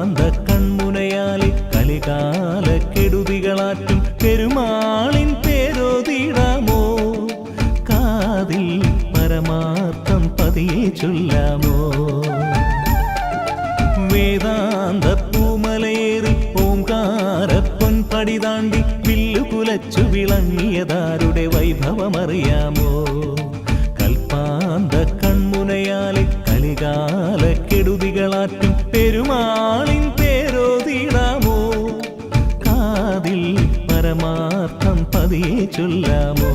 കൽപ്പാന്ത കൺമുനയാലെ കലികാല കെടുതികളാറ്റും പെരുമാളിൻ പേരോതിടാമോ? കാതിൽ പരമാർത്ഥം പതിയെ ചൊല്ലാമോ? വേദാന്ത പൂമലയേറി ഓംകാരപ്പൊൻ പടി താണ്ടി വില്ലുകുലച്ചു വിളങ്ങിയതാരുടെ വൈഭവമറിയാമോ? കൽപ്പാന്ത കൺമുനയാലെ കലികാല കെടുതികളാറ്റും പെരുമാളിൻ പേരോതിടാമോ? കാതിൽ പരമാർത്ഥം പതിയെ ചൊല്ലാമോ?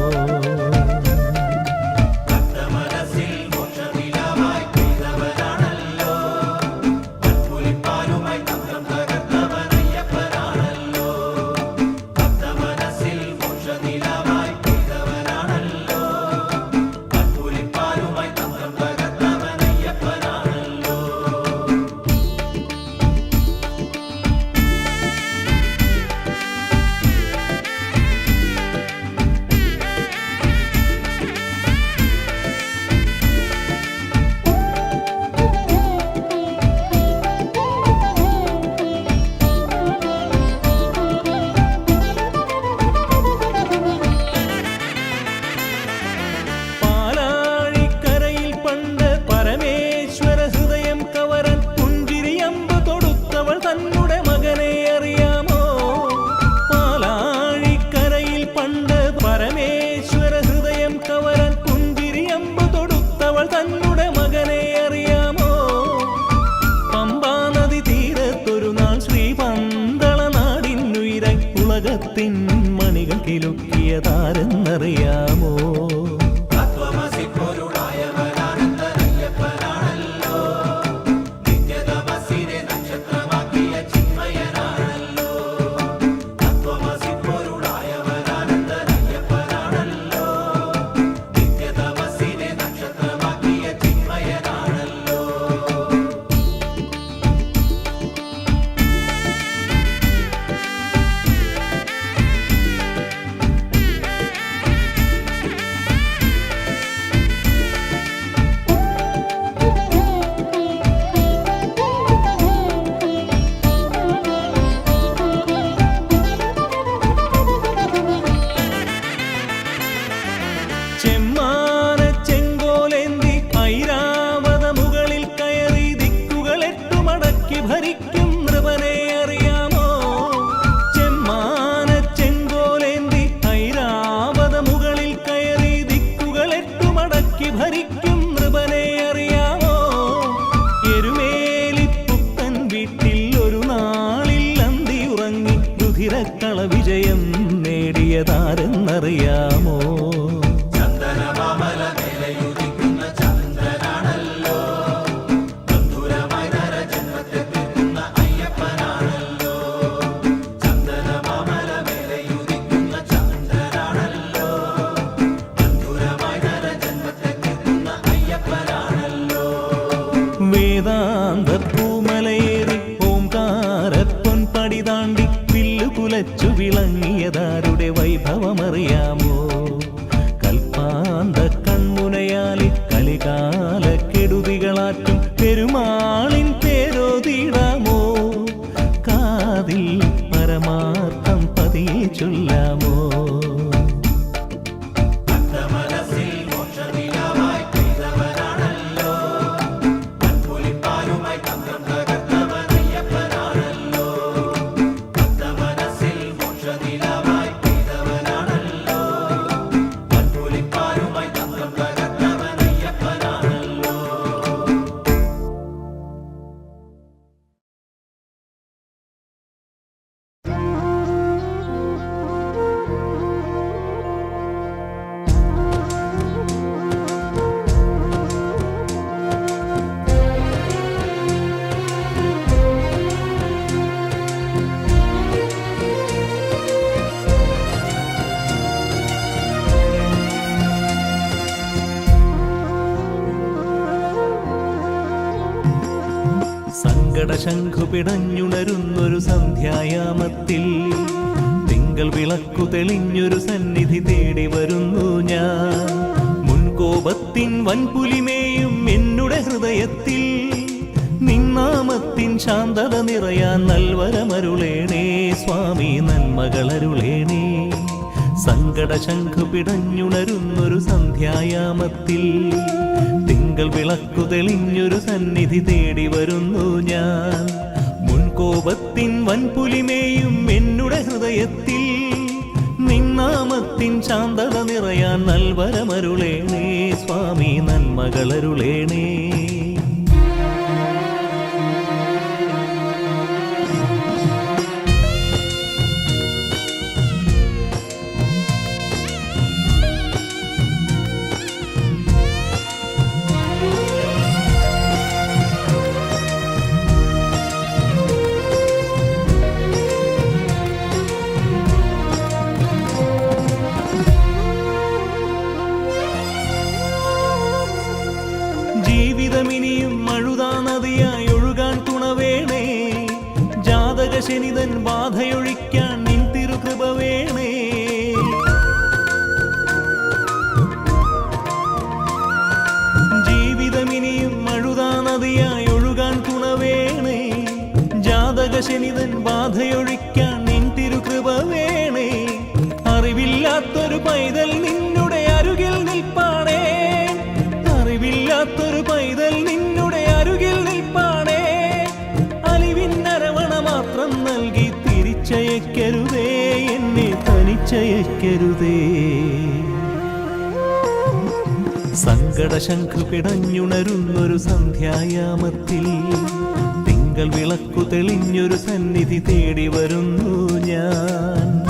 മണികൾ കിലുക്കിയതാരെന്നറിയാമോ? കള വിജയം നേടിയതാരെന്നറിയാമോ? വേദാന്ത പൂമലയേറി ഓംകാരപ്പൊൻ പടി താണ്ടി വില്ലുകുലച്ചു വിളങ്ങിയതാരുടെ വൈഭവമറിയാമോ? കൽപ്പാന്ത കൺമുനയാലെ കലികാല കെടുതികളാറ്റും പെരുമാളിൻ പേരോതിടാമോ? കാതിൽ പരമാർത്ഥം പതിയെ ചൊല്ലാമോ? സങ്കടശംഖു പിടഞ്ഞുണരുന്നൊരു സന്ധ്യായാമത്തിൽ തിങ്കൾ വിളക്കു തെളിഞ്ഞൊരു സന്നിധി തേടി വരുന്നു ഞാൻ. മുൻകോപത്തിൻ വൻപുലിമേയും എന്നുടെ ഹൃദയത്തിൽ നിൻ നിന്നാമത്തിൻ ശാന്തത നിറയാൻ നൽവരമരുളേണേ സ്വാമി നന്മകളരുളേണേ. സങ്കടശംഖു പിടഞ്ഞുണരുന്നൊരു സന്ധ്യായാമത്തിൽ തിങ്കൾ വിളക്കു തെളിഞ്ഞൊരു സന്നിധി തേടി വരുന്നു ഞാൻ. മുൻകോപത്തിൻ വൻപുലിമേയും എന്നുടെ ഹൃദയത്തിൽ നിന്നാമത്തിൻ ശാന്തത നിറയാൻ നൽവരമരുളേണേ സ്വാമി നന്മകളരുളേണേ. ജീവിതമിനിയും മഴുതാ നദിയായി ഒഴുകാൻ തുണവേണേ. ജാതകശനിതൻ ബാധയൊഴിക്കാൻ നിൻ തിരുകൃപ വേണേ. ജീവിതമിനിയും മഴുതാ നദിയായി ഒഴുകാൻ തുണവേണേ. ജാതകശനിതൻ ബാധയൊഴിക്കാൻ നിൻ തിരുകൃപ വേണേ. അറിവില്ലാത്തൊരു പൈതൽ നിന്നുടെ അരുകിൽ നിൽപ്പാണേ. അറിവില്ലാത്തൊരു പൈതൽ നിന്നുടെ അരുകിൽ നിൽപ്പാണേ. അലിവിന്നരവണ മാത്രം നൽകി തിരിച്ചയക്കരുതേ, എന്നെ തനിച്ചയക്കരുതേ. സങ്കടശംഖു പിടഞ്ഞുണരുന്നൊരു സന്ധ്യായാമത്തിൽ തിങ്കൾ വിളക്കു തെളിഞ്ഞൊരു സന്നിധി തേടി വരുന്നു ഞാൻ.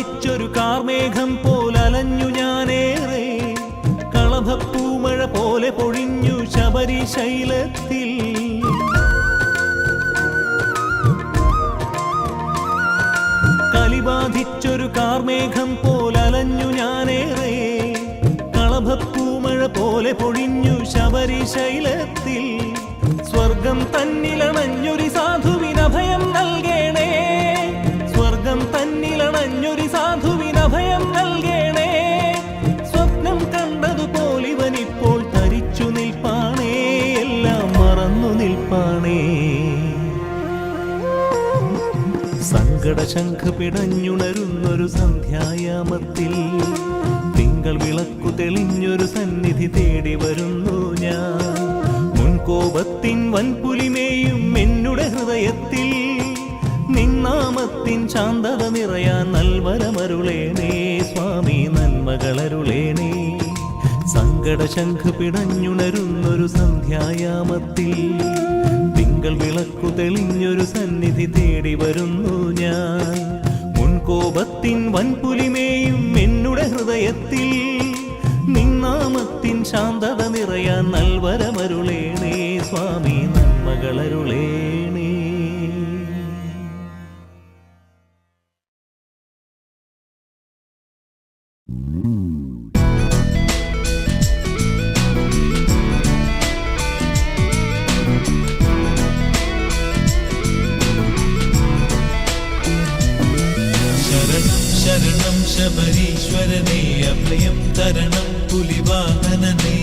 ിച്ചൊരു കാർമേഘം പോലലഞ്ഞു ഞാനേറെ. കളഭപ്പൂമഴ പോലെ പൊഴിഞ്ഞു ശബരിശൈലത്തിൽ. കലിബാധിച്ചൊരു കാർമേഘം പോലലഞ്ഞു ഞാനേറെ. കളഭപ്പൂമഴ പോലെ പൊഴിഞ്ഞു ശബരിശൈലത്തിൽ. സ്വർഗം തന്നിലണഞ്ഞൊരു സാധുവിനഭയം നൽകേണേ. സ്വർഗം തന്നിലണഞ്ഞൊരു സാധുവിനഭയം നൽകേണേ. സ്വപ്നം കണ്ടതുപോലിവനിപ്പോൾ തരിച്ചു നിൽപ്പാണേ, എല്ലാം മറന്നു നിൽപ്പാണേ. സങ്കടശംഖു പിടഞ്ഞുണരുന്നൊരു സന്ധ്യായാമത്തിൽ തിങ്കൾ വിളക്കു തെളിഞ്ഞൊരു സന്നിധി തേടി വരുന്നു ഞാൻ. മുൻകോപത്തിൻ വൻപുലിമേയും എന്നുടെ ഹൃദയത്തിൽ നിന്നാമത്തിൻ ശാന്തത നിറയാൻ നൽവരമരുളേണേ സ്വാമി നന്മകളരുളേണേ. സങ്കടശംഖു പിടഞ്ഞുണരുന്നൊരു സന്ധ്യായാമത്തിൽ തിങ്കൾ വിളക്കു തെളിഞ്ഞൊരു സന്നിധി തേടി വരുന്നു ഞാൻ. മുൻകോപത്തിൻ വൻപുലിമേയും എന്നുടെ ഹൃദയത്തിൽ നിന്നാമത്തിൻ ശാന്തത നിറയാൻ നൽവരമരുളേണേ സ്വാമി നന്മകളരുളേണേ. ശരണം ശബരീശ്വരനേ, അഭയം തരണം പുലിവാഹനനേ.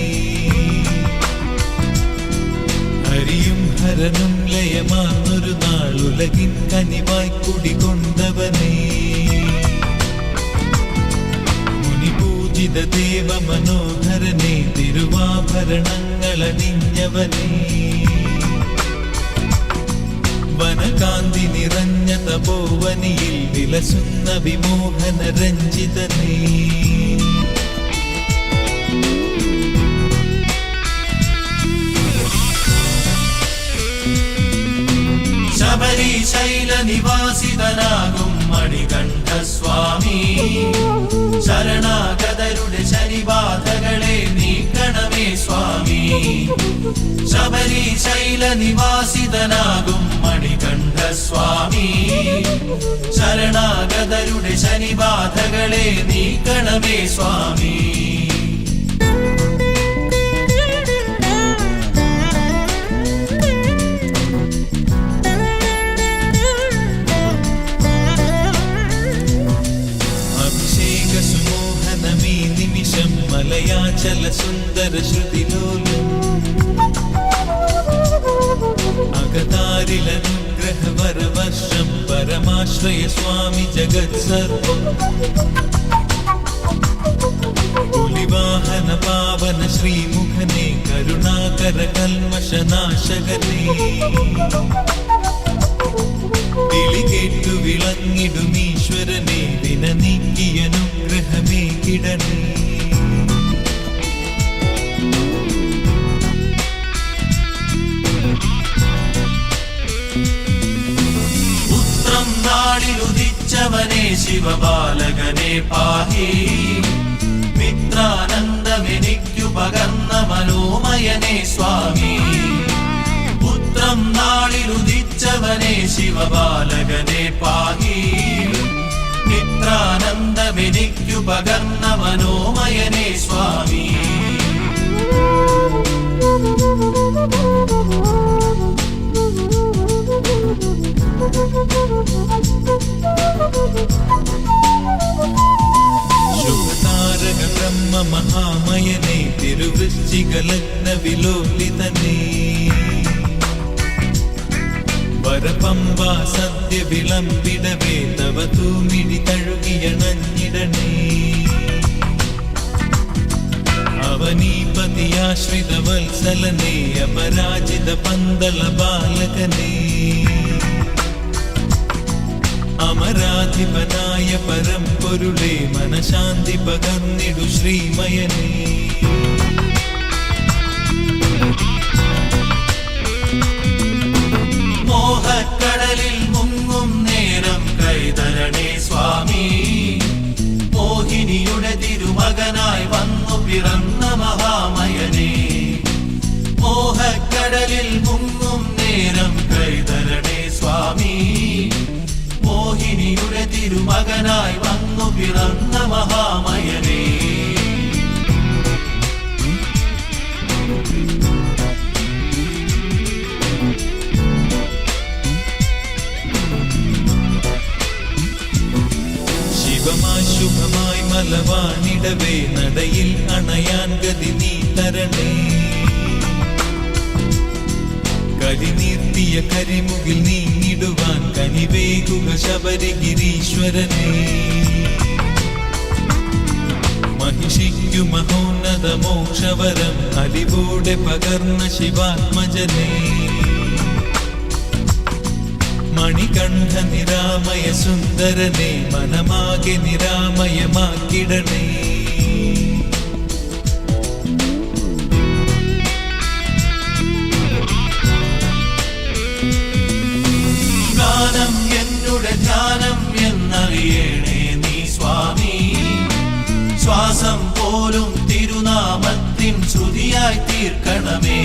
ഹരിയും ഹരനും ലയമാർന്നൊരു നാളുലകിൻ കനിവായി കുടികൊണ്ടവനേ. മുനിപൂജിത ദേവ മനോഹരനേ, തിരുവാഭരണങ്ങളണിഞ്ഞവനേ. വനകാന്തി നിറഞ്ഞ തപോവനിയിൽ വിലസുന്ന വിമോഹന രഞ്ജിതനേ. ശബരിശൈല നിവാസിതനാകും മണികണ്ഠസ്വാമി, ശരണാഗതരുടെ ശനിബാധകളെ നീക്കണമേ സ്വാമി. ശബരിശൈല നിവാസിതനാകും മണികണ്ഠ മണികണ്ഠസ്വാമി ശരണാഗതരുടെ ശനിബാധകളെ നീക്കണമേ സ്വാമി. അഭിഷേക സുമോഹനമീ നിമിഷം മലയാചല സുന്ദര ശ്രുതിലോലം അകതാരിലനുഗ്രഹ വരവർഷം പരമാശ്രയ സ്വാമി ജഗത് സർവം പുലിവാഹന പാവന ശ്രീമുഖനെ കരുണാകര കൽമശനാശകനെ വിളി കേട്ടു വിളങ്ങിടുമീശ്വരനെ വിന നീക്കിയനുഗ്രഹമേ കിടണേ. നാളിലുദിച്ചവനെ ശിവബാലകനെ പാഹി മിത്രാനന്ദമെനിക്കു പകർന്ന മനോമയനെ സ്വാമി. പുത്രം നാളിലുദിച്ചവനെ ശിവബാലകനെ പാഹി മിത്രാനന്ദമെനിക്കു പകർന്ന മനോമയനെ സ്വാമി. ശുഭതാരക ബ്രഹ്മ മഹാമയനെ തിരുവൃശ്ചിക ലഗ്ന വിലോലിതനെ വരപമ്പ സദ്യ വിളമ്പിടവേ തവ തൂമിടി തഴുകിയണഞ്ഞിടണേ. അവനീപതിയാശ്രിത വത്സലനെ അപരാജിത പന്തള ബാലകനെ അമരാധിപനായ പരമ്പൊരുളെ മനശാന്തി പകർന്നിടു ശ്രീമയനെ. മോഹക്കടലിൽ മുങ്ങും നേരം കൈതരണേ സ്വാമി. മോഹിനിയുടെ തിരുമകനായി വന്നു പിറന്ന മഹാമയനെ. മോഹക്കടലിൽ മുങ്ങും നേരം കൈതരണേ സ്വാമി. മോഹിനിയുടെ തിരുമകനായി വന്നു പിറന്ന മഹാമയനെ. ശിവമായി ശുഭമായി മലവാണിടവേ നടയിൽ അണയാൻ ഗതി നീ തരണേ. കരിനീർത്തിയ കരിമുകിൽ നീങ്ങിടുവാൻ കനിവേകുക ശബരിഗിരീശ്വരനെ. മഹിഷിക്കു മഹോന്നത മോക്ഷവരം അലിവോടെ പകർന്ന ശിവാത്മജനെ. മണികണ്ഠ നിരാമയ സുന്ദരനെ മനമാകെ നിരാമയമാക്കിടണേ. ഗാനം എന്നുടെ ധ്യാനം എന്നറിയണേ നീ സ്വാമി. ശ്വാസം പോലും തിരുനാമത്തിൻ ശ്രുതിയായി തീർക്കണമേ.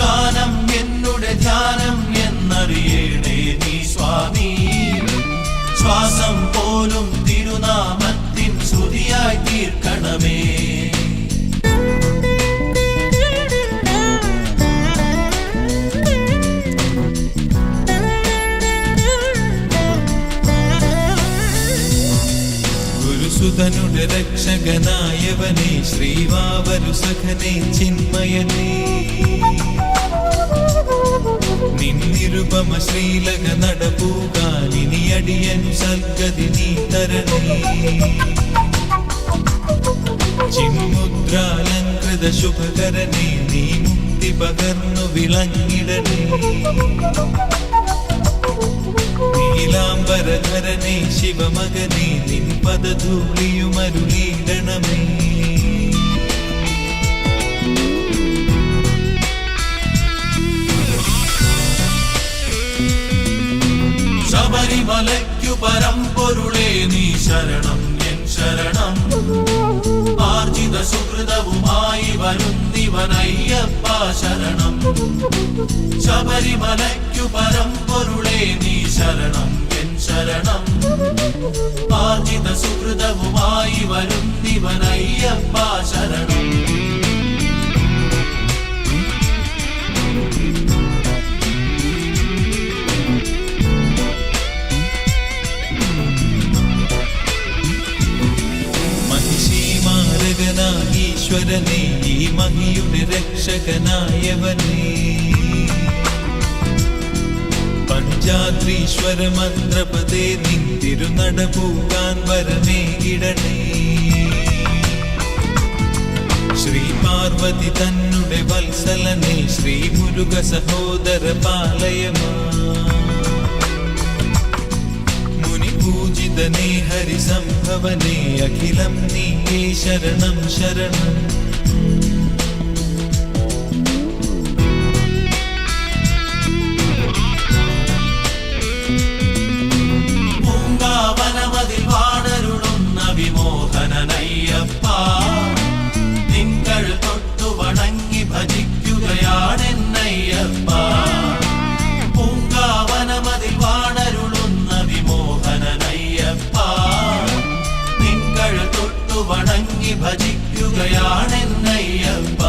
ഗാനം എന്നുടെ ധ്യാനം എന്നറിയണേ നീ സ്വാമി. ശ്വാസം പോലും തിരുനാമത്തിൻ ശ്രുതിയായി തീർക്കണമേ. സുതനുടെ രക്ഷകനായവനെ ശ്രീവാവരു സഖനെ ചിന്മയനെ. നിന്നിരുപമ ശ്രീലക നടപ്പൂകാൻ ഇനി അടിയൻ സദ്ഗതി നീ തരണേ. ചിന്മുദ്രാലങ്കൃത ശുഭകരനെ നീ മുക്തി പകർന്നു വിളങ്ങിടണേ. നീലാംബരധരനെ ശിവമകനെ നിൻ പദധൂളിയുമരുളീടണമേ. ശബരിമലയ്ക്കു പരമ്പൊരുളേ നീ ശരണം എൻ ശരണം. ആർജിത സുഹൃതവുമായി വരുന്നിവ ശിവനയ്യപ്പ ശരണം. ശബരിമലയ്ക്കു പരമ്പൊരുളേ നീ ശരണം എൻ ശരണം. ആർജിത സുഹൃതവുമായി വരുന്നിവനയ്യപ്പ ശരണം. ഈശ്വരനെ ഈ മഹിയുടെ രക്ഷകനായവനേ, പഞ്ചാദ്രീശ്വര മന്ത്രപദേ നിൻ തിരുനട പൂകാൻ വരമേകിടണേ. ശ്രീ പാർവതി തന്നുടെ വത്സലനെ ശ്രീ മുരുക സഹോദര പാലയമാ. പൂജിതനേ ഹരിസംഭവനേ അഖിലം നീയേ ശരണം ശരണം. പൂങ്കാവനമതിൽ വാണരുളുന്ന വിമോഹനനയ്യപ്പ, തിങ്കൾ തൊട്ടു വണങ്ങി ഭജിക്കുകയാണെന്നയ്യപ്പ. പൂങ്കാവനമതിൽ വാണരുളുന്ന വിമോഹനനയ്യപ്പ, തിങ്കൾ തൊട്ടു വണങ്ങി ഭജിക്കുകയാണെന്നയ്യപ്പ.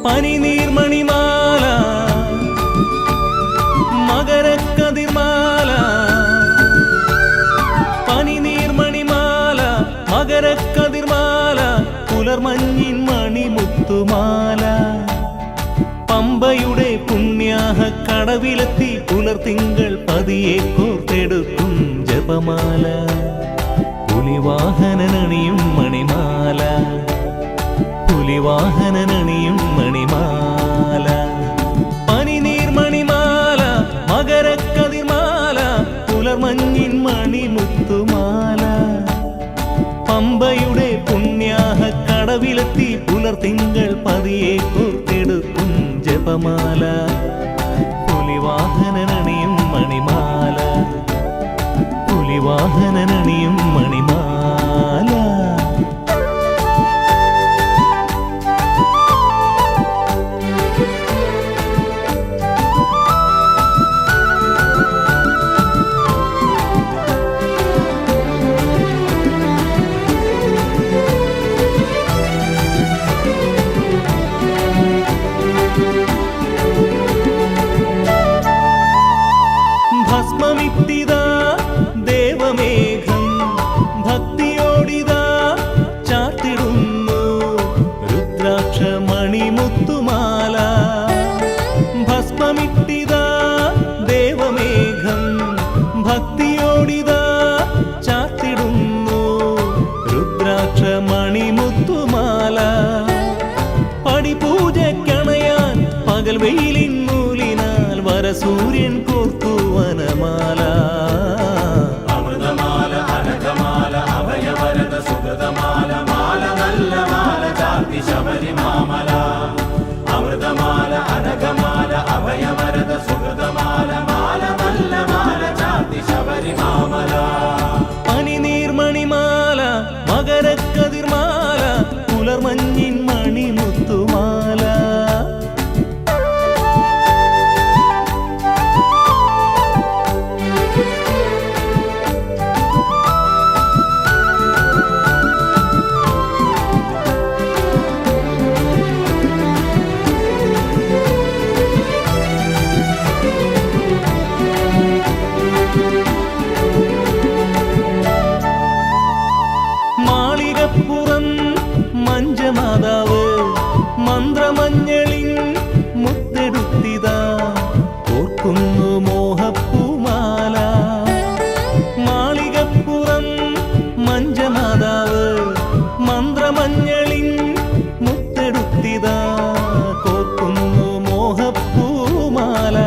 പനിനീർമണിമാല മകരക്കതിർമാല, പനിനീർമണിമാല മകരക്കതിർമാല, പുലർമഞ്ഞിൻ മണിമുത്തുമാല. പമ്പയുടെ പുണ്യാഹ കടവിലെത്തി പുലർത്തിങ്കൾ പതിയെ കോർത്തെടുക്കും ജപമാല. പുലിവാഹനനണിയും മണിമാല, പുലിവാഹനനണിയും മണിമാല. പനിനീർമണിമാല മകരക്കതിർമാല, പുലർമഞ്ഞിൻ മണിമുത്തുമാല. പമ്പയുടെ പുണ്യാഹ കടവിലെത്തി പുലർത്തിങ്കൾ പതിയെ കോർത്തെടുക്കും ജപമാല. പുലിവാഹനനണിയും മണിമാല, പുലിവാഹനനണിയും മണിമാല. ഭസ്മമിത്തിതാ ദേവമേഘം ഭക്തിയോടിതാ ചാർത്തിടുന്നു രുദ്രാക്ഷമണിമുത്തുമാല. ഭസ്മമിത്തിതാ ദേവമേഘം ഭക്തിയോടിതാ ചാർത്തിടുന്നു രുദ്രാക്ഷമണിമുത്തുമാല. പടിപൂജക്കണയാൻ പകൽ വെയിലിൻ മൂലിനാൽ വരസൂര്യൻ കോർത്തു വനമാല. അമൃതമാല അനഘമാല അഭയവരദ സുഗതമാല, മാല നല്ല മാല ചാർത്തി ശബരിമാമല. അമൃതമാല അനഘമാല അഭയവരദ സുഗതമാല, മാല നല്ല മാല ചാർത്തി ശബരിമാമല. പനിനീർമണിമാല മകരക്കതിർമാല, പുലർമഞ്ഞിൻ മണിമുത്തുമാല. മഞ്ചമാതാവ് മന്ത്രമഞ്ഞളിൻ മുത്തെടുത്തിതാ ഓർക്കുന്നു മോഹപ്പൂമാല. മാളികപ്പുറം മഞ്ചമാതാവ് മന്ത്രമഞ്ഞളിൻ മുത്തെടുത്തിതാ കോർക്കുന്നു മോഹപ്പൂമാല.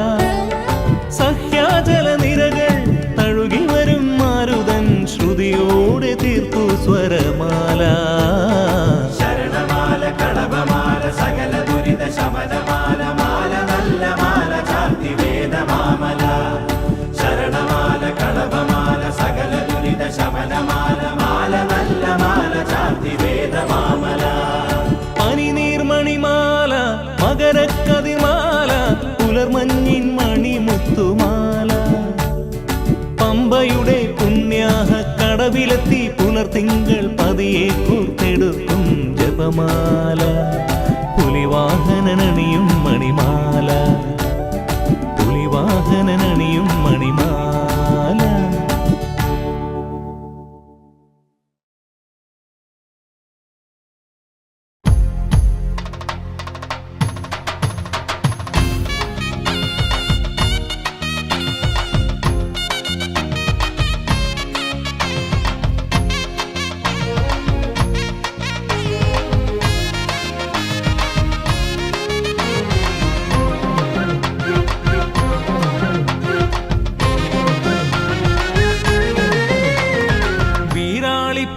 സഹ്യാജല നിരകൾ തഴുകി വരും മാരുതൻ ശ്രുതിയോടെ തീർത്തു സ്വരമാല. ശരണമാല കളഭമാല സകല ദുരിത ശമനമാല മാല നല്ല മാല ചാർത്തി വേദമാമല. ശരണമാല കളഭമാല സകല ദുരിത ശമനമാല മാല നല്ല മാല ചാർത്തി വേദമാമല. പനിനീർമണിമാല മകരക്കതിർമാല പുലർമഞ്ഞിൻ മണിമുത്തുമാല. പമ്പയുടെ പുണ്യാഹ കടവിലെത്തി പുലർത്തിങ്കൾ പതിയെ കോർത്തെടുക്കും ജപമാല. പുലിവാഹനനണിയും മണിമാല പുലിവാഹനനണിയും മണിമാല.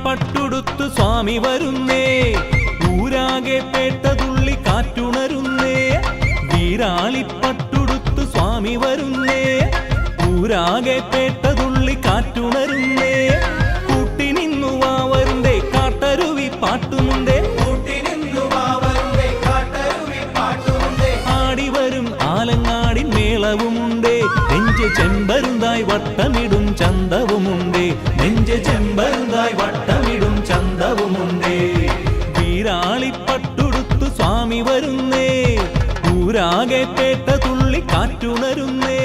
പട്ടുടുത്തു സ്വാമി വരുന്നേ ഊരാകെ പേട്ടതുള്ളി കാറ്റുണരുന്നേ. വീരാളിപ്പട്ടുടുത്തു സ്വാമി വരുന്നേ ഊരാകെ പേട്ടതുള്ളി കാറ്റുണരുന്നേ. കൂട്ടിനിന്നു വാവരുണ്ടേ കാട്ടരുവി പാട്ടുമുണ്ടേ. ആടിവരും ആലങ്ങാടിൻ മേളവുമുണ്ടേ. നെഞ്ച് ചെമ്പരുന്തായി വട്ടമിടും ചന്തവുമുണ്ടേ. നെഞ്ച് ചെമ്പരുന്തായി വട്ടമിടും ചന്തവുമുണ്ടേ. വീരാളിപ്പട്ടുടുത്തു സ്വാമി വരുന്നേ ഊരാകെ പേട്ട തുള്ളി കാറ്റുണരുന്നേ.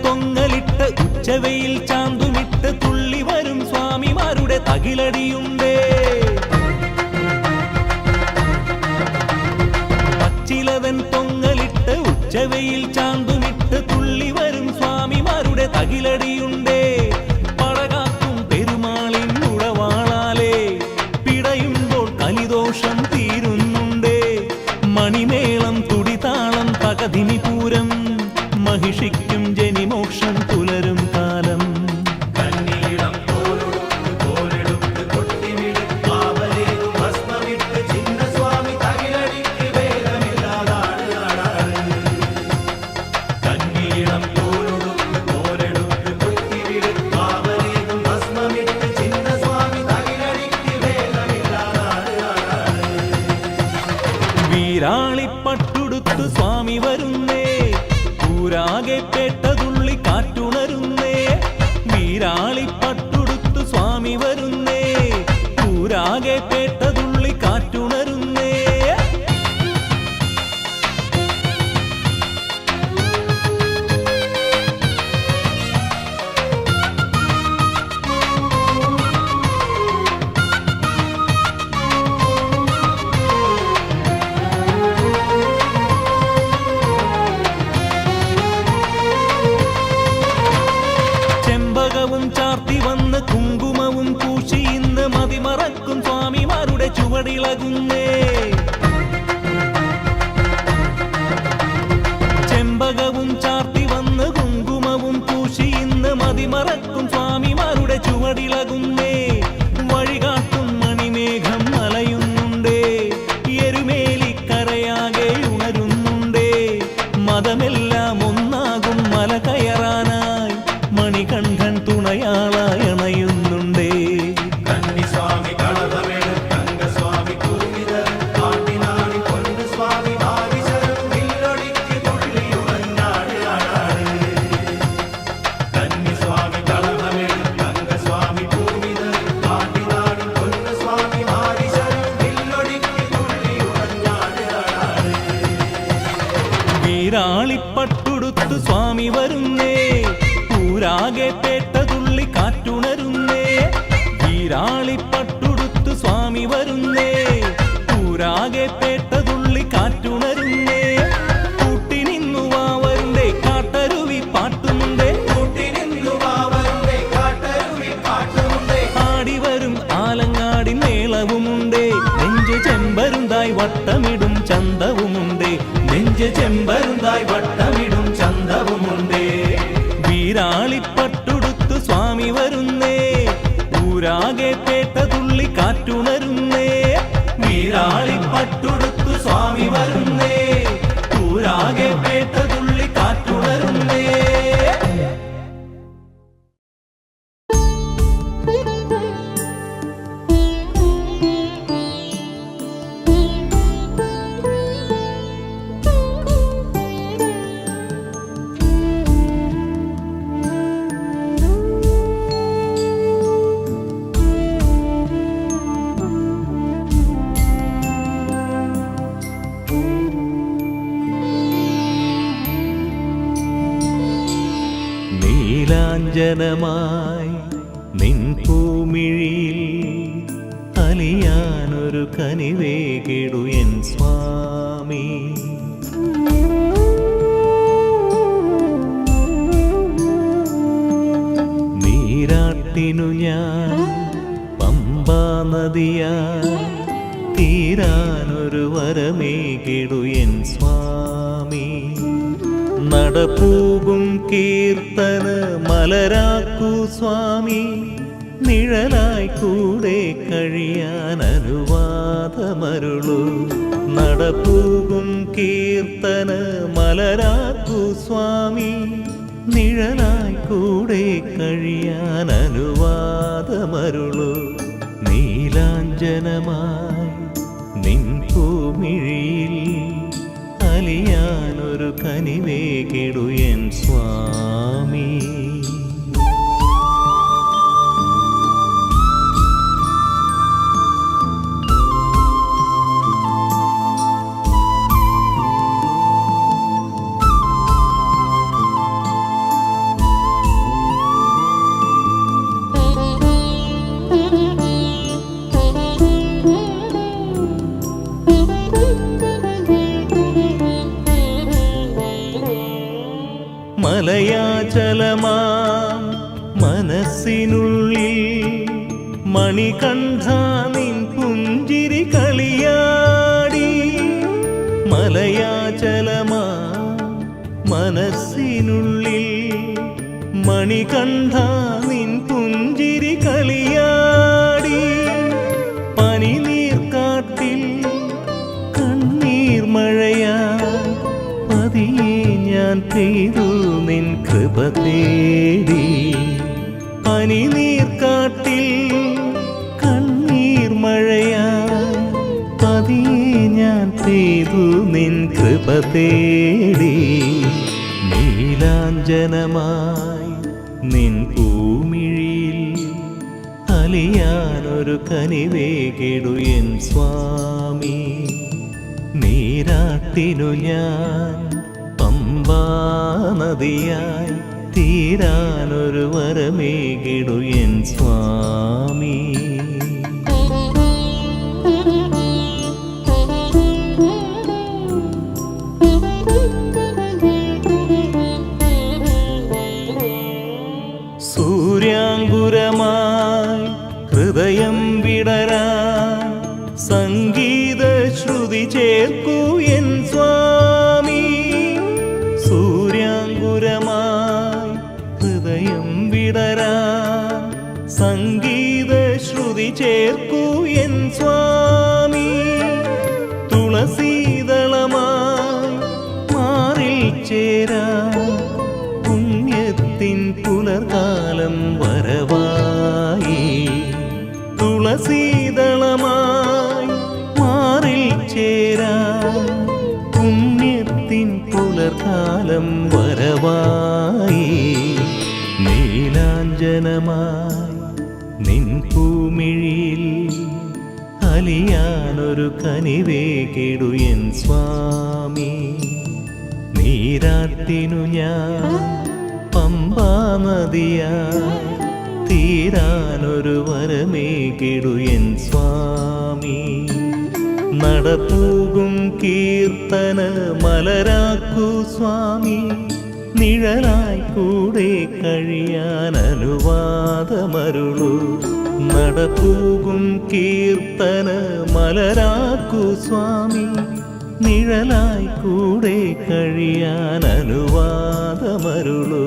തൊങ്ങലിട്ട് ഉച്ചവയിൽ ചാന്തുമിട്ട് തുള്ളി വരും സ്വാമിമാരുടെ തകിലടിയുണ്ടേ. പച്ചിലവൻ തൊങ്ങലിട്ട് ഉച്ചവയിൽ ചാന്തുമിട്ട് തുള്ളി വരും സ്വാമിമാരുടെ തകിലടിയുണ്ടേ. പടകാക്കും പെരുമാളിൻ ഉടവാളാലേ പിടയുമ്പോൾ കലിദോഷം തീരുന്നുണ്ടേ. മണിമേളം തുടിതാളം പകതിമിപൂരം മഹിഷിക്കും ജനിമോക്ഷം പുലരും കാലം. കണ്ണീളം തോലെടുത്ത് തോലെടുത്ത് കൊട്ടിവിടും പാവലേകും ഭസ്മമിട്ട് ചിന്നസ്വാമി തകിലടിക്ക് വേദമില്ലാതാണ് ആടാണ്. കണ്ണീളം തോലെടുത്ത് തോലെടുത്ത് കൊട്ടിവിടും പാവലേകും ഭസ്മമിട്ട് ചിന്നസ്വാമി തകിലടിക്ക് വേദമില്ലാതാണ് ആടാണ്. വീരാളിപ്പട്ടുടുത്തു സ്വാമി വരുന്നേ ഊരാകെ പേട്ടതുള്ളി കാറ്റുണരുന്നേ. വീരാളിപ്പട്ടുടുത്തു സ്വാമി വരുന്നേ ഊരാകെ പേട്ടതുള്ളി കാറ്റുണരുന്നേ. ചാർത്തി വന്ന് കുങ്കുമവും പൂശി ഇന്ന് മതിമറക്കും സ്വാമിമാരുടെ ചുവടിളകുന്നേ. ചെമ്പകവും ചാർത്തി വന്ന് കുങ്കുമവും പൂശി ഇന്ന് മതിമറക്കും സ്വാമിമാരുടെ ചുവടിളകുന്നേ. വഴികാട്ടും മണിമേഘം മലയുന്നുണ്ടേ. എരുമേലിക്കരയാകെ ഉണരുന്നുണ്ടേ. മതമെല്ലാം ഒന്നാകും മല കയറാനായി മണികണ്ഠൻ തുണയാളായണയുന്നുണ്ടേ. കന്നിസ്വാമി കളഭമെടു തങ്കസ്വാമി കൂവിത വീരാളിപ്പട്ടുടുത്തു സ്വാമി വരുന്നേ, ഊരാകെ പേട്ടതുള്ളി കാറ്റുണരുന്നേ. വീരാളിപ്പട്ടുടുത്തു സ്വാമി വരുന്നേ, ഊരാകെ പേട്ടതുള്ളി കാറ്റുണരുന്നേ. കൂട്ടിനിന്നു വാവരുണ്ടേ കാട്ടരുവി പാട്ടുമുണ്ടേ, ആടിവരും ആലങ്ങാടി മേളവുമുണ്ടേ. നെഞ്ച് ചെമ്പരുന്തായി വട്ടമിടും ചന്തവുമുണ്ടേ, നെഞ്ച് ചെമ്പരുന്തായി വട്ടമിടും ചന്തവുമുണ്ടേ. വീരാളിപ്പട്ടുടുത്തു സ്വാമി വരുന്നേ, ഊരാകെ പേട്ടതുള്ളി കാറ്റുണരുന്നേ. വീരാളിപ്പട്ടുടുത്തു സ്വാമി വരുന്നേ, ഊരാകെ പേട്ടതുള്ളി കാറ്റുണരുന്നേ. നീലാഞ്ജനമായി നിൻ പൂമിഴിയിൽ അലിയാനൊരു കനിവേകിടു എൻ സ്വാമി. നീരാട്ടിനു ഞാൻ പമ്പാ നദിയായി തീരാനൊരു വരമേകിടു എൻ സ്വാമി. നടപ്പൂകും കീർത്തന മലരാക്കൂ സ്വാമി, നിഴലായി കൂടെ കഴിയാൻ അനുവാദമരുളൂ. നടപ്പൂകും കീർത്തന മലരാക്കൂ സ്വാമി, നിഴലായി കൂടെ കഴിയാൻ അനുവാദമരുളൂ. നീലാഞ്ജനമായി നിൻ പൂമിഴിയിൽ അലിയാനൊരു കനിവേകിടു എൻ സ്വാമി. മലയാചലമാം മനസ്സിനുള്ളിൽ മണികണ്ഠ നിൻ പുഞ്ചിരി കളിയാടി. മലയാചലമാം മനസ്സിനുള്ളിൽ മണികണ്ഠ നിൻ പുഞ്ചിരി കളിയാടി. പനിനീർക്കാട്ടിൽ കണ്ണീർ മഴയാ പതിയെ ഞാൻ പെയ്തു നിൻ കൃപ തേടി. പനിനീർക്കാട്ടിൽ കണ്ണീർ മഴയാ പതിയെ ഞാൻ പെയ്തു നിൻ കൃപ തേടി. നീലാഞ്ജനമായി നിൻ പൂമിഴിയിൽ അലിയാനൊരു കനിവേകിടു എൻ സ്വാമി. നീരാട്ടിനു ഞാൻ പമ്പാ നദിയായി തീരാനൊരു വരമേകിടു എൻ സ്വാമി. സൂര്യാങ്കുരമായി ഹൃദയം വിടരാൻ സംഗീത ശ്രുതി ചേർക്കൂ എൻ സ്വാമി. സൂര്യാങ്കുരമായി ഹൃദയം വിടരാൻ സംഗീത ശ്രുതി ചേർക്കൂ എൻ സ്വാമി. തുളസീദളമായി മാറിൽ ചേരാൻ പുണ്യത്തിൻ പുലർകാലം വരവായി. തുളസീദളമായി മാറിൽ ചേരാൻ പുണ്യത്തിൻ പുലർകാലം വരവായി. നീലാഞ്ജനമായി നിൻ പൂമിഴിയിൽ അലിയാനൊരു കനിവേകിടു എൻ സ്വാമി. നീരാട്ടിനു ഞാൻ പമ്പാ നദിയാ തീരാനൊരു വരമേകിടു എൻ സ്വാമി. നടപ്പൂകും കീർത്തന മലരാക്കൂ സ്വാമി, നിഴലായി കൂടെ കഴിയാൻ അനുവാദമരുളൂ. നടപ്പൂകും കീർത്തന മലരാക്കൂ സ്വാമി, നിഴലായി കൂടെ കഴിയാൻ അനുവാദമരുളൂ.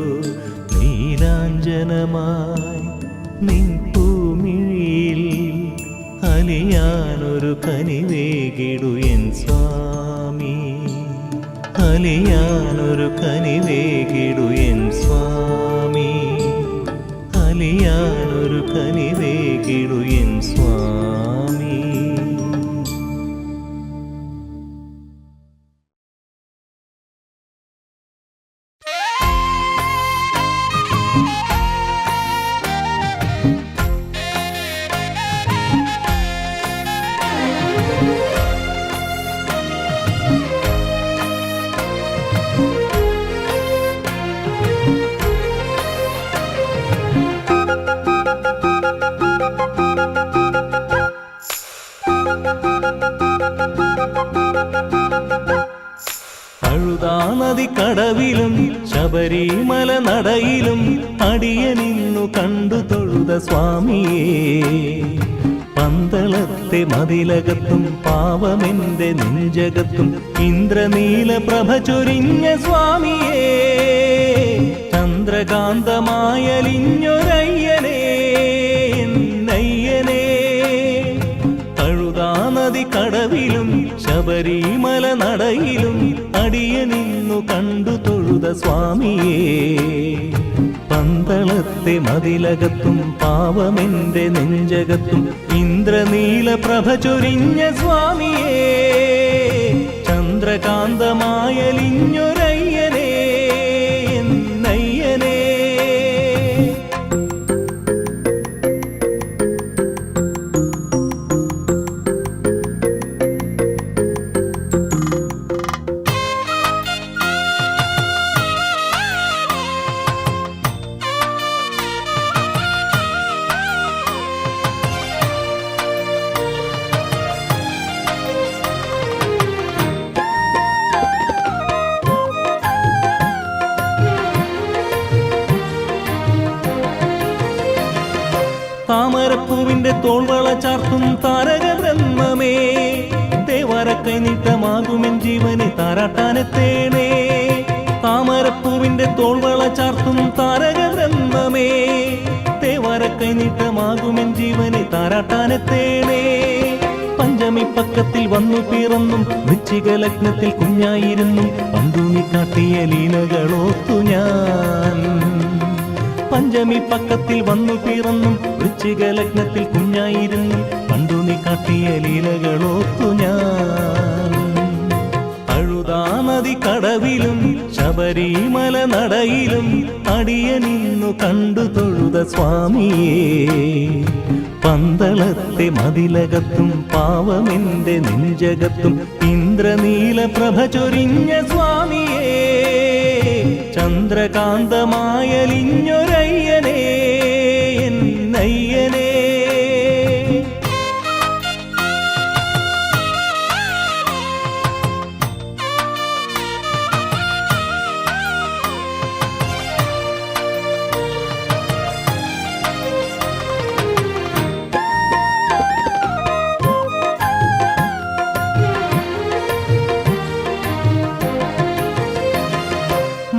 നീലാഞ്ജനമായി നിൻ പൂമിഴിയിൽ അലിയാനൊരു കനിവേകിടു എൻ സ്വാമി, അലിയാനൊരു കനിവേകിടു എൻ സ്വാമി, അലിയാനൊരു കനിവേകിടു എൻ സ്വാമി. നദിക്കടവിലും ശബരിമല നടയിലും അടിയനിന്നു കണ്ടു തൊഴുത സ്വാമിയേ. പന്തളത്തെ മതിലകത്തും പാവമെന്റെ നെഞ്ചകത്തും ഇന്ദ്രനീല പ്രഭ ചൊരിഞ്ഞ സ്വാമിയേ. ചന്ദ്രകാന്തമായലിഞ്ഞൊരയ്യനേ നയ്യനേ. തഴുതാ നദിക്കടവിലും ശബരിമല നടയിലും അടിയനിന്നു കണ്ടു തൊഴുത സ്വാമിയേ. പന്തളത്തെ മതിലകത്തും പാവമെന്റെ നെഞ്ചകത്തും ഇന്ദ്രനീല പ്രഭ ചൊരിഞ്ഞ സ്വാമിയേ. ചന്ദ്രകാന്തമായലിഞ്ഞൊരയ്യനേ നയ്യനേ. താമരപ്പൂവിന്റെ തോൾവള ചാർത്തും താരക ബ്രഹ്മമേ. തേവരക്കൈ നീട്ടമാകുമെൻ ജീവനെ താരാട്ടാനെത്തേണേ. താമരപ്പൂവിന്റെ തോൾവള ചാർത്തും താരക ബ്രഹ്മമേ. തേവരക്കൈ നീട്ടമാകുമെൻ ജീവനെ താരാട്ടാനെത്തേണേ. പഞ്ചമി പക്കത്തിൽ വന്നു പിറന്നും വൃശ്ചിക ലഗ്നത്തിൽ കുഞ്ഞായിരുന്നു പണ്ടു നീ കാട്ടിയ ലീലകളോർത്തു ഞാൻ. പഞ്ചമി പക്കത്തിൽ വന്നു പിറന്നും വൃശ്ചിക ലഗ്നത്തിൽ കുഞ്ഞായിരുന്നു പണ്ടു നീ കാട്ടിയ ലീലകളോർത്തു ഞാൻ. അഴുതാ നദിക്കടവിലും ശബരിമല നടയിലും അടിയനിന്നു കണ്ടു തൊഴുത സ്വാമിയേ. പന്തളത്തെ മതിലകത്തും പാവമെന്റെ നെഞ്ചകത്തും ഇന്ദ്രനീല പ്രഭ ചൊരിഞ്ഞ സ്വാമിയേ. ചന്ദ്രകാന്തമായലിഞ്ഞൊരയ്യനേ നയ്യനേ.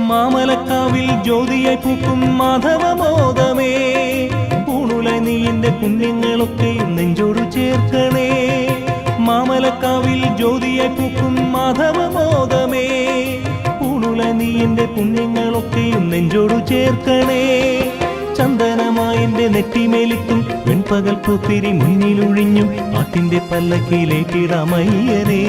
മാമലക്കാവിൽ ജ്യോതിയായി പൂക്കും മാധവമോദമേ. പൂണുല നീ എന്റെ പുണ്യങ്ങളൊക്കെയും നെഞ്ചോടു ചേർക്കണേ. മാമലക്കാവിൽ ജ്യോതിയായി പൂക്കും മാധവമോദമേ. പൂണുല നീ എന്റെ പുണ്യങ്ങളൊക്കെയും നെഞ്ചോടു ചേർക്കണേ. ചന്ദനമായെന്റെ നെറ്റിമേലിട്ടും വെൺപകൽ പൂത്തിരി മുന്നിലൊഴിഞ്ഞും ആട്ടിന്റെ പല്ലക്കിലേക്കിടാമയ്യനേ.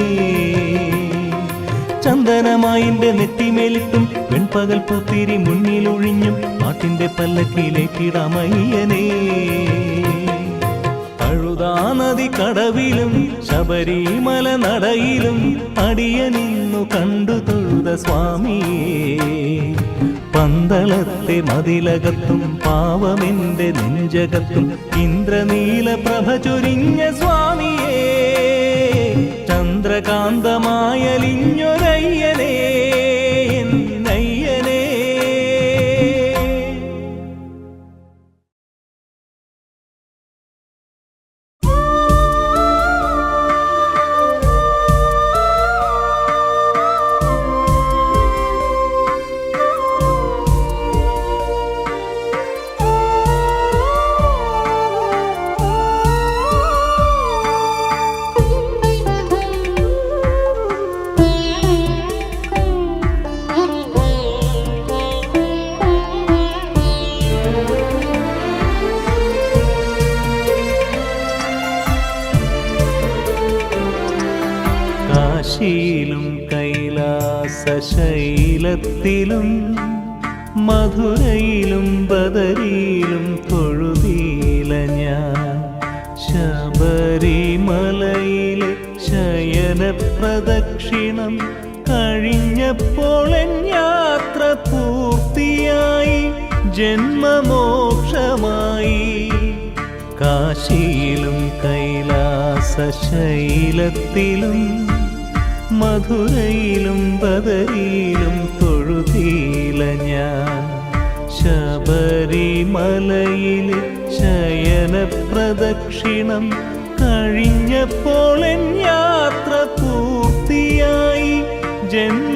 ചന്ദനമായിന്റെ നെറ്റിമേലിട്ടും വെൺപകൽ പൂത്തിരി മുന്നിലൊഴിഞ്ഞും ആട്ടിന്റെ പല്ലക്കിലേക്കിടാമയ്യനേ. അഴുതാനദി കടവിലും ശബരിമല നടയിലും അടിയനിന്നു കണ്ടു തൊഴുത സ്വാമിയേ. പന്തളത്തെ മതിലകത്തും പാവമെന്റെ നെഞ്ചകത്തും ഇന്ദ്രനീല പ്രഭ ചൊരിഞ്ഞ സ്വാമിയേ. ചന്ദ്രകാന്തമായലിഞ്ഞൊരയ്യനേ എന്നയ്യനേ. കാശിയിലും കൈലാസശൈലത്തിലും മധുരയിലും ബദരിയിലും തൊഴുതീല ഞാൻ. ശബരിമലയിലെ ശയന പ്രദക്ഷിണം കഴിഞ്ഞപ്പോൾ എൻ യാത്ര പൂർത്തിയായി, ജന്മമോക്ഷമായി. കാശിയിലും കൈലാസശൈലത്തിലും മധുരയിലും ബദരിയിലും തൊഴുതീല ഞാൻ. ശബരിമലയിലെ ശയന പ്രദക്ഷിണം കഴിഞ്ഞപ്പോൾ എൻ യാത്ര പൂർത്തിയായി, ജന്മമോക്ഷമായി.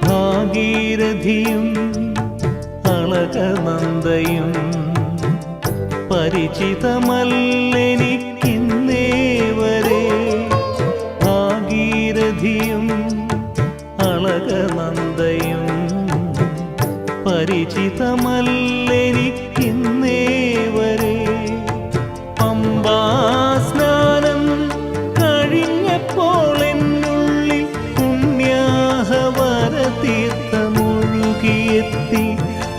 ഭാഗീരഥിയും അളകനന്ദയും പരിചിതമല്ലെനിക്കിന്നേവരെ. ഭാഗീരഥിയും അളകനന്ദയും പരിചിതമല്ലെനിക്കിന്നേവരെ. പമ്പാസ്നാനം കഴിഞ്ഞപ്പോൾ എന്നുള്ളിൽ പുണ്യാഹവരതീർത്ഥമൊഴുകിയെത്തി.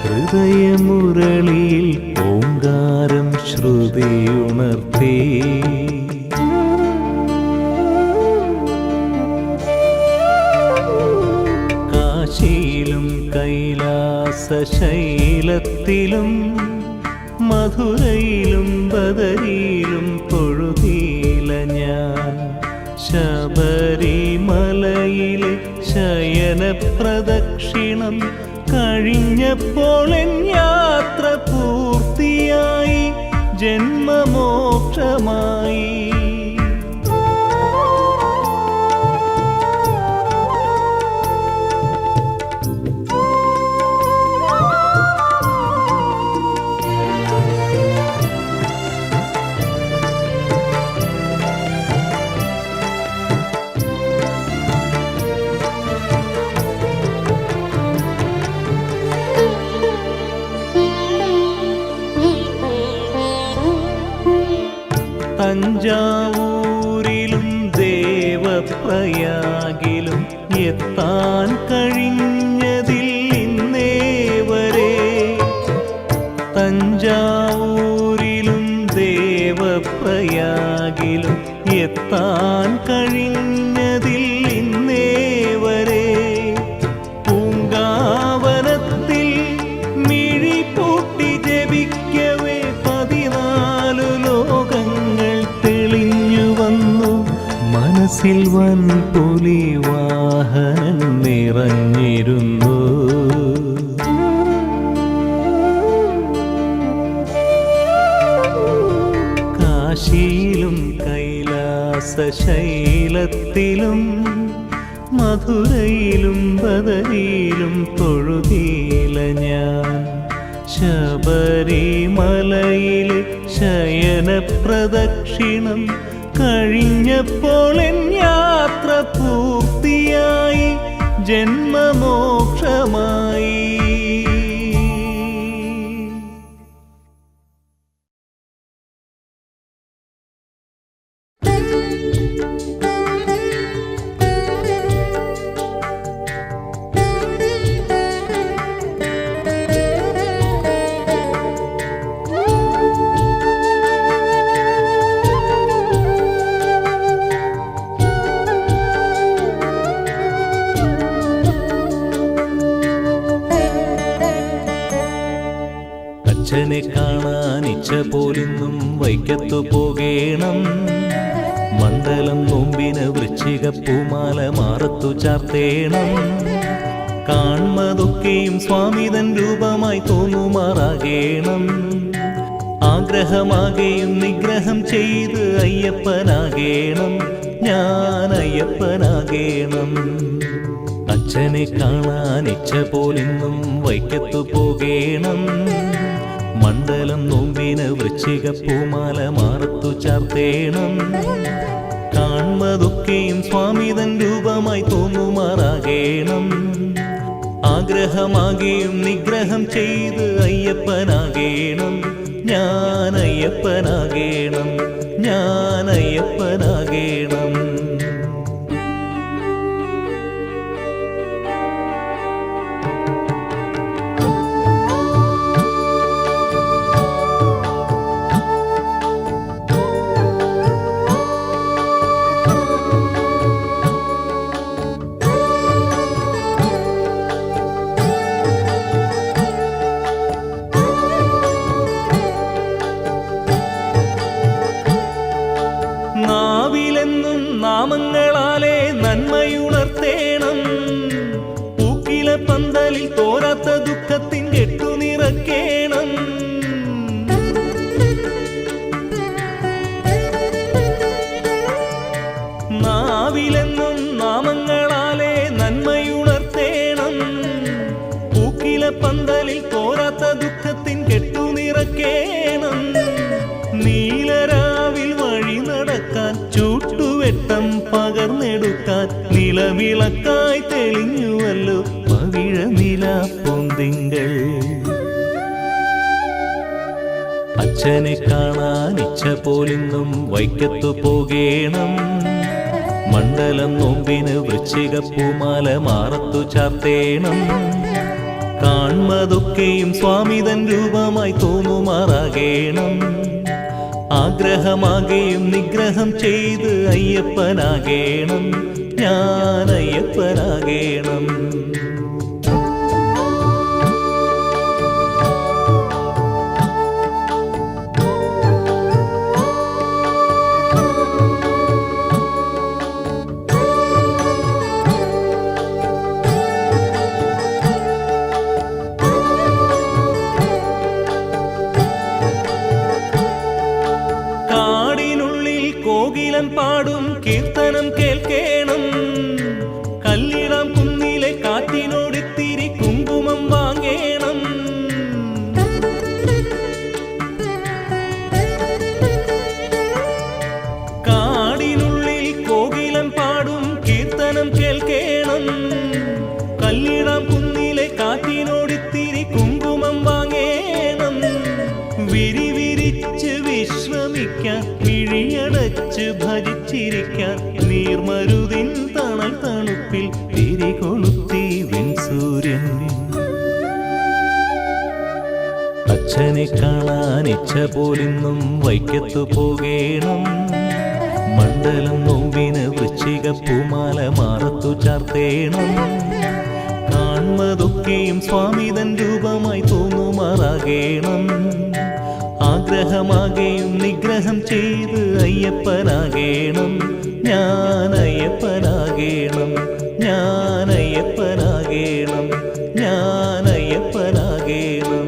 ഹൃദയമുരളിയിൽ ഓങ്കാരം ശ്രുതിയുണർത്തി. കാശിയിലും കൈലാസശൈലത്തിലും മധുരയിലും ബദരിയിലും തൊഴുതീല ഞാൻ. ശബരിമലയിലെ ശയന പ്രദക്ഷിണം കഴിഞ്ഞപ്പോൾ എൻ യാത്ര പൂർത്തിയായി, ജന്മമോക്ഷമായി. തഞ്ചാവൂരിലും ദേവപ്രയാഗിലും എത്താൻ കഴിഞ്ഞതിൽ ഇന്നേവരെ. തഞ്ചാവൂരിലും ദേവപ്രയാഗിലും എത്താൻ കഴിഞ്ഞതിൽ ഇന്നേവരെ. പൂങ്കാവനത്തിൽ മിഴി പൂട്ടി ജപിക്കവേ 14 ലോകങ്ങൾ തെളിഞ്ഞു വന്നു. മനസ്സിൽ വൻ പുലി വാഹനം നിറഞ്ഞിരുന്നു. കാശിയിലും കൈലാസശൈലത്തിലും മധുരയിലും ബദരിയിലും തൊഴുകീല ഞാൻ. ശബരിമലയിൽ ശയന പ്രദക്ഷിണം കഴിഞ്ഞപ്പോൾ എൻ യാത്ര പൂർത്തിയായി, ജന്മമോക്ഷമായി. അച്ഛനെ കാണാൻ ഇച്ഛ പോലിന്നും വൈക്കത്തു പോകേണം. മണ്ഡലം നോമ്പിന് വൃശ്ചിക പൂമാല മാറത്തു ചാർത്തേണം. കാൺമതൊക്കെയും സ്വാമിതൻ രൂപമായി തോന്നുമാറാകേണം. ആഗ്രഹമാകെയും നിഗ്രഹം ചെയ്ത് അയ്യപ്പനാകേണം, ഞാൻ അയ്യപ്പനാകേണം. അച്ഛനെ കാണാൻ ഇച്ഛ പോലിന്നും വൈക്കത്തു പോകേണം. മണ്ഡലം നോമ്പിന് വൃശ്ചിക പൂമാല മാറത്തു ചാർത്തേണം. കാൺമതൊക്കെയും സ്വാമിതൻ രൂപമായി തോന്നുമാറാകേണം. ആഗ്രഹമാകെയും നിഗ്രഹം ചെയ്ത് അയ്യപ്പനാകേണം, ഞാൻ അയ്യപ്പനാകേണം, ഞാൻ അയ്യപ്പനാകേണം. നാവിലെന്നും നാമങ്ങളാലെ നന്മയുണർത്തേണം. പൂക്കില പന്തലിൽ തോരാത്ത ദുഃഖത്തിൻ കെട്ടു നിറക്കേണം. നാവിലെന്നും നാമങ്ങളാലെ നന്മയുണർത്തേണം. പൂക്കില പന്തലിൽ തോരാത്ത ദുഃഖത്തിൻ കെട്ടു നിറക്കേണം. നീലരാവിൽ വഴി നടക്കാൻ, ചൂട്ടുവെട്ടം പകർന്നെടുക്കാൻ, നിലവിളക്കായി തെളിഞ്ഞുവല്ലോ പവിഴ നിലാപ്പൊന്തിങ്കൾ. അച്ഛനെ കാണാൻ ഇച്ഛ പോലിന്നും വൈക്കത്തു പോകേണം. മണ്ഡലം നോമ്പിന് വൃശ്ചിക പൂമാല മാറത്തു ചാർത്തേണം. കാൺമതൊക്കെയും സ്വാമിതൻ രൂപമായി തോന്നുമാറാകേണം. ആഗ്രഹമാകെയും നിഗ്രഹം ചെയ്ത് അയ്യപ്പനാകേണം, ഞാൻ അയ്യപ്പനാകേണം. കോകിലൻ പാടും കീർത്തനം കേൾക്കേണം. കല്ലിടാം കുന്നിലെ കാറ്റിനോടിത്തിരി കുങ്കുമം വാങ്ങേണം. കാടിനുള്ളിൽ കോകിലൻ പാടും കീർത്തനം കേൾക്കേണം. കല്ലിടാം കുന്നിലെ കാറ്റിനോടിത്തിരി കുങ്കുമം വാങ്ങേണം. വിരിവിരിച്ച് വിശ്രമിക്കാൻ, മിഴിയടച്ച് ഭജിച്ചിരിക്കാൻ, നീർമരുതിൻ തണൽ തണുപ്പിൽ തിരികൊളുത്തി വെൺസൂര്യൻ. അച്ഛനെ കാണാൻ ഇച്ഛ പോലിന്നും വൈക്കത്തു പോകേണം. മണ്ഡലം നോമ്പിന് വൃശ്ചിക പൂമാല മാറത്തു ചാർത്തേണം. കാൺമതൊക്കെയും സ്വാമിതൻ രൂപമായി തോന്നുമാറാകേണം. ആഗ്രഹമാകെയും നിഗ്രഹം ചെയ്ത് അയ്യപ്പനാകേണം, ഞാൻ അയ്യപ്പനാകേണം, ഞാൻ അയ്യപ്പനാകേണം, ഞാൻ അയ്യപ്പനാകേണം.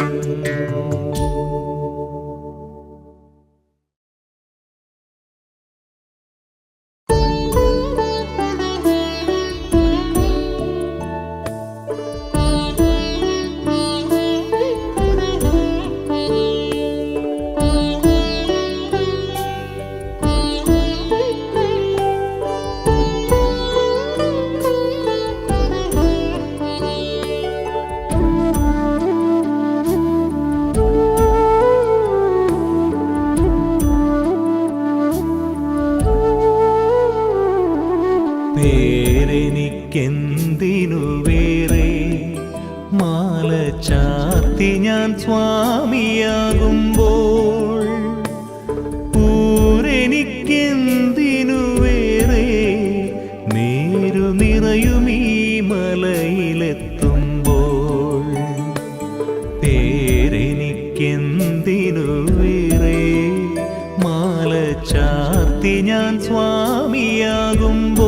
ചാർത്തി ഞാൻ സ്വാമിയാകുമ്പോൾ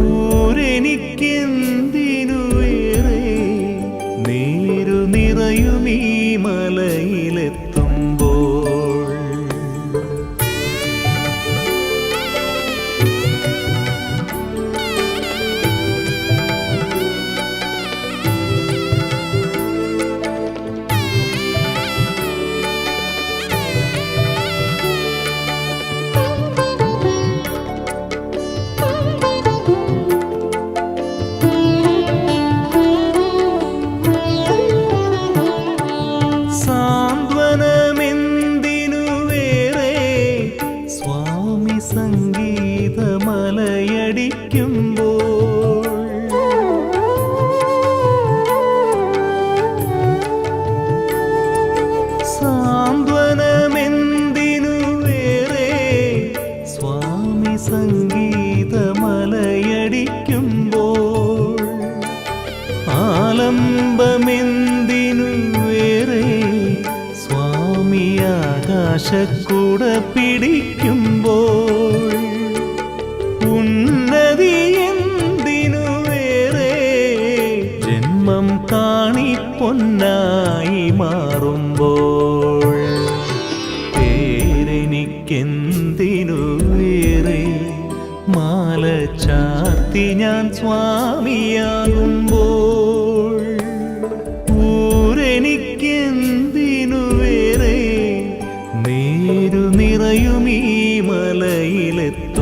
ഊരെനിക്കെന്തിനുവേറെ നീരു നിറയുമീ മലയിലെത്തുമ്പോൾ. സാന്ത്വനമെന്തിനു വേറെ സ്വാമി സംഗീതമലയടിക്കുമ്പോൾ, ആലംബമെന്തിനു വേറെ സ്വാമി ആകാശക്കൂട പിടിക്കുമ്പോൾ, ഉന്നതി എന്തിനു വേറെ ജന്മം കാണിപ്പൊന്നായി മാറുമ്പോൾ, പേരെനിക്കെന്തിനു വേറെ മാല ചാർത്തി ഞാൻ സ്വാമിയാകുമ്പോൾ, ഊരെനിക്കെന്തിനു വേറെ നേരു നിറയുമീ മലയിലെത്തുമ്പോൾ.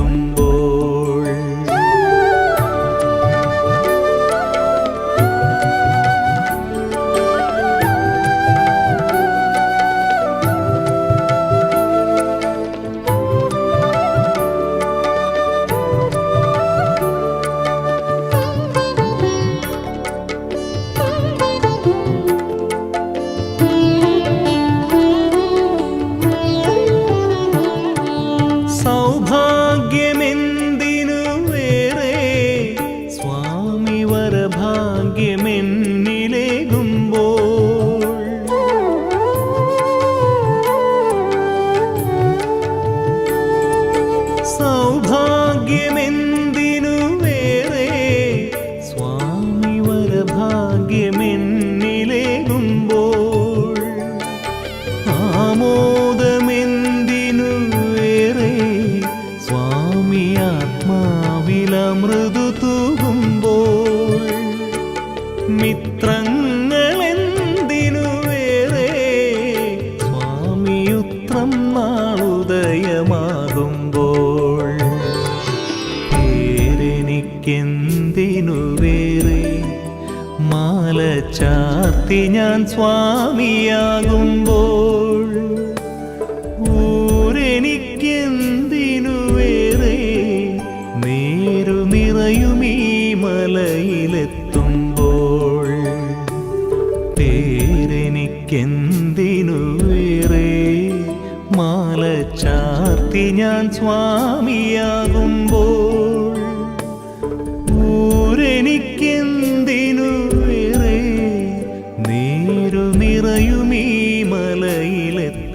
സൗഭാഗ്യമെന്തിനു വേറെ സ്വാമി വരഭാഗ്യമെന്നിലേകുമ്പോൾ, സൗഭാഗ്യമെന്തിനു വേറെ സ്വാമി വരഭാഗ്യമെന്നിലേകുമ്പോൾ, ആമോദമെന്തിനു വേറെ സ്വാമി ആത്മാവിലമൃദു തൂകുമ്പോൾ, മിത്രങ്ങളെന്തിനു വേറെ സ്വാമിയുത്രം നാളുദയമാകുമ്പോൾ, പേരെനിക്കെന്തിനു വേറെ മാല ചാർത്തി ഞാൻ സ്വാമിയാകുമ്പോൾ, ഊരെനിക്കെന്തിനു വേറെ നേരു നിറയുമീ മലയിലെത്തുമ്പോൾ, പേരെനിക്കെന്തിനു വേറെ മാല ചാർത്തി ഞാൻ സ്വാമിയാകുമ്പോൾ, ഊരെനിക്കെന്തിനു വേറെ നേരു നിറയുമീ മലയിലെത്തുമ്പോൾ.